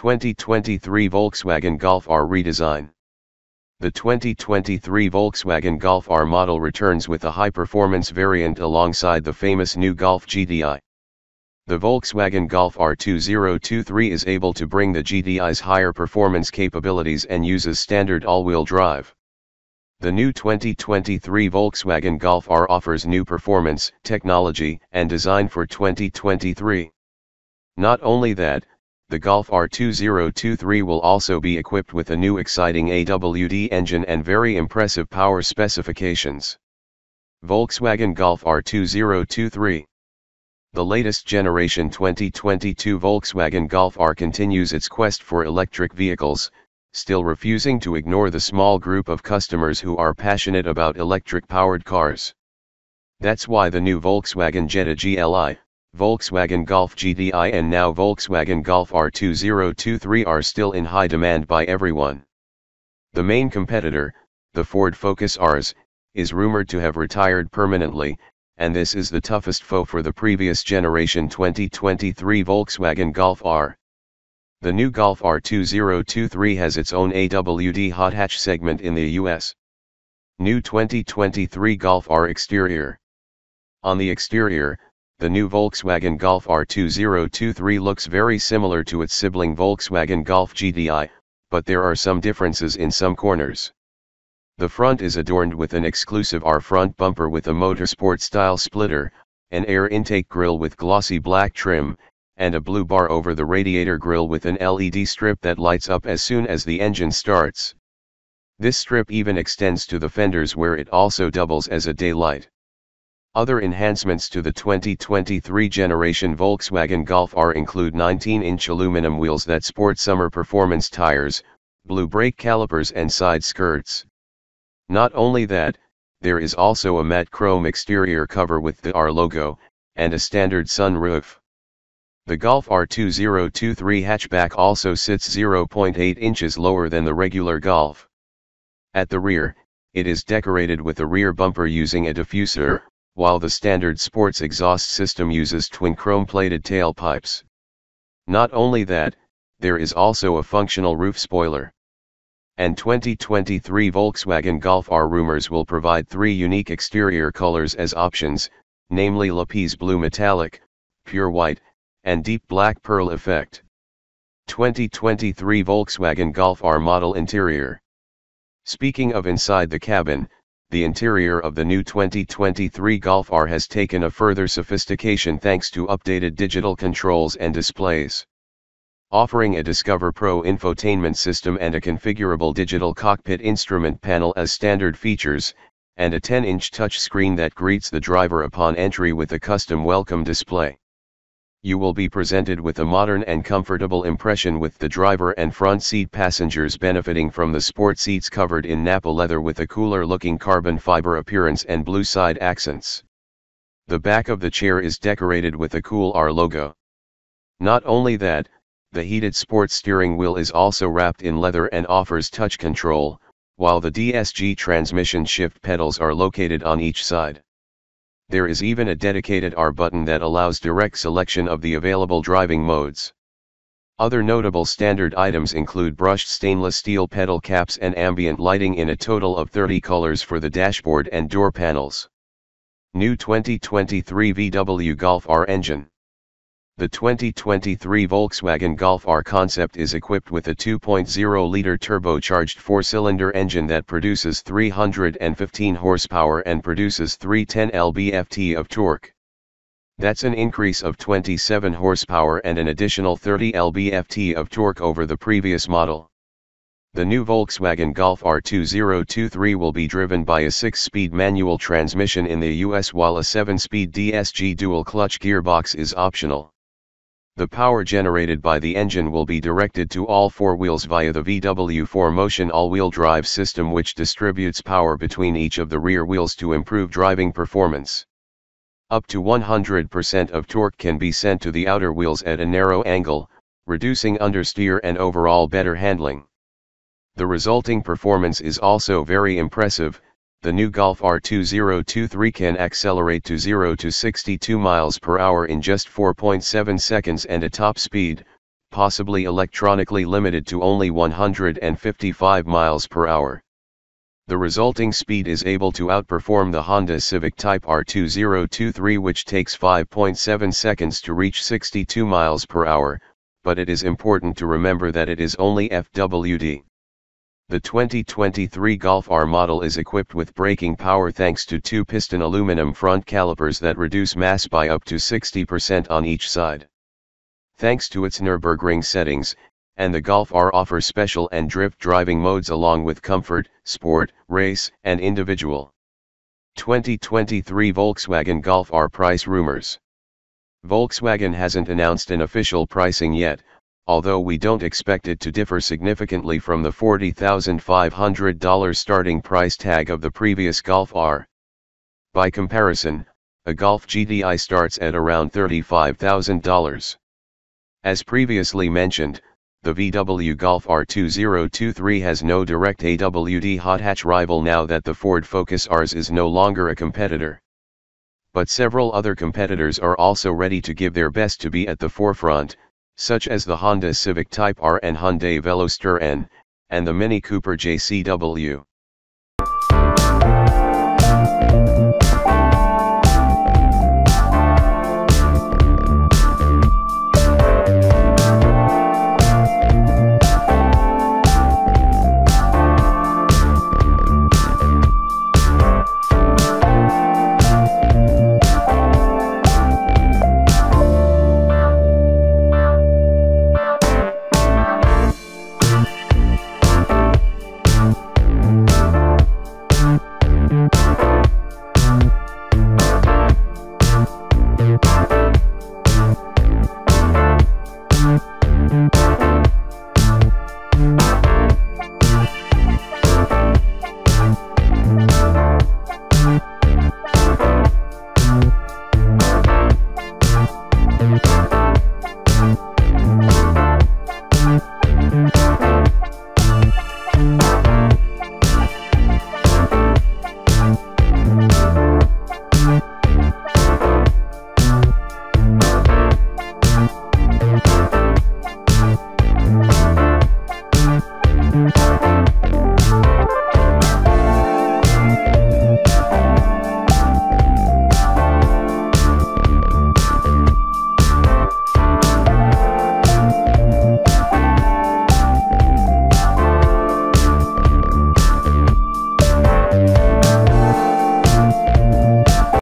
2023 Volkswagen Golf R redesign. The 2023 Volkswagen Golf R model returns with a high-performance variant alongside the famous new Golf GTI. The Volkswagen Golf R 2023 is able to bring the GTI's higher performance capabilities and uses standard all-wheel drive. The new 2023 Volkswagen Golf R offers new performance, technology, and design for 2023. Not only that, the Golf R 2023 will also be equipped with a new exciting AWD engine and very impressive power specifications. Volkswagen Golf R 2023. The latest generation 2022 Volkswagen Golf R continues its quest for electric vehicles, still refusing to ignore the small group of customers who are passionate about electric-powered cars. That's why the new Volkswagen Jetta GLI, Volkswagen Golf GTI and now Volkswagen Golf R 2023 are still in high demand by everyone. The main competitor, the Ford Focus RS, is rumored to have retired permanently, and this is the toughest foe for the previous generation 2023 Volkswagen Golf R. The new Golf R 2023 has its own AWD hot hatch segment in the US. New 2023 Golf R exterior. On the exterior, the new Volkswagen Golf R 2023 looks very similar to its sibling Volkswagen Golf GTI, but there are some differences in some corners. The front is adorned with an exclusive R front bumper with a motorsport-style splitter, an air intake grille with glossy black trim, and a blue bar over the radiator grille with an LED strip that lights up as soon as the engine starts. This strip even extends to the fenders where it also doubles as a daylight. Other enhancements to the 2023 generation Volkswagen Golf R include 19-inch aluminum wheels that sport summer performance tires, blue brake calipers and side skirts. Not only that, there is also a matte chrome exterior cover with the R logo, and a standard sunroof. The Golf R 2023 hatchback also sits 0.8 inches lower than the regular Golf. At the rear, it is decorated with a rear bumper using a diffuser, while the standard sports exhaust system uses twin chrome-plated tailpipes. Not only that, there is also a functional roof spoiler. And 2023 Volkswagen Golf R rumors will provide 3 unique exterior colors as options, namely lapis blue metallic, pure white, and deep black pearl effect. 2023 Volkswagen Golf R model interior. Speaking of inside the cabin, the interior of the new 2023 Golf R has taken a further sophistication thanks to updated digital controls and displays. Offering a Discover Pro infotainment system and a configurable digital cockpit instrument panel as standard features, and a 10-inch touchscreen that greets the driver upon entry with a custom welcome display. You will be presented with a modern and comfortable impression with the driver and front seat passengers benefiting from the sport seats covered in Nappa leather with a cooler-looking carbon fiber appearance and blue side accents. The back of the chair is decorated with a cool R logo. Not only that, the heated sports steering wheel is also wrapped in leather and offers touch control, while the DSG transmission shift pedals are located on each side. There is even a dedicated R button that allows direct selection of the available driving modes. Other notable standard items include brushed stainless steel pedal caps and ambient lighting in a total of 30 colors for the dashboard and door panels. New 2023 VW Golf R engine. The 2023 Volkswagen Golf R concept is equipped with a 2.0-liter turbocharged 4-cylinder engine that produces 315 horsepower and produces 310 lb-ft of torque. That's an increase of 27 horsepower and an additional 30 lb-ft of torque over the previous model. The new Volkswagen Golf R 2023 will be driven by a 6-speed manual transmission in the US while a 7-speed DSG dual-clutch gearbox is optional. The power generated by the engine will be directed to all 4 wheels via the VW 4Motion all-wheel drive system, which distributes power between each of the rear wheels to improve driving performance. Up to 100% of torque can be sent to the outer wheels at a narrow angle, reducing understeer and overall better handling. The resulting performance is also very impressive. The new Golf R 2023 can accelerate to 0 to 62 miles per hour in just 4.7 seconds and a top speed, possibly electronically limited to only 155 miles per hour. The resulting speed is able to outperform the Honda Civic Type R 2023, which takes 5.7 seconds to reach 62 miles per hour, but it is important to remember that it is only FWD. The 2023 Golf R model is equipped with braking power thanks to two-piston aluminum front calipers that reduce mass by up to 60% on each side. Thanks to its Nürburgring settings, and the Golf R offers special and drift driving modes along with comfort, sport, race, and individual. 2023 Volkswagen Golf R price rumors. Volkswagen hasn't announced an official pricing yet, although we don't expect it to differ significantly from the $40,500 starting price tag of the previous Golf R. By comparison, a Golf GTI starts at around $35,000. As previously mentioned, the VW Golf R 2023 has no direct AWD hot hatch rival now that the Ford Focus Rs is no longer a competitor. But several other competitors are also ready to give their best to be at the forefront, such as the Honda Civic Type R and Hyundai Veloster N, and the Mini Cooper JCW.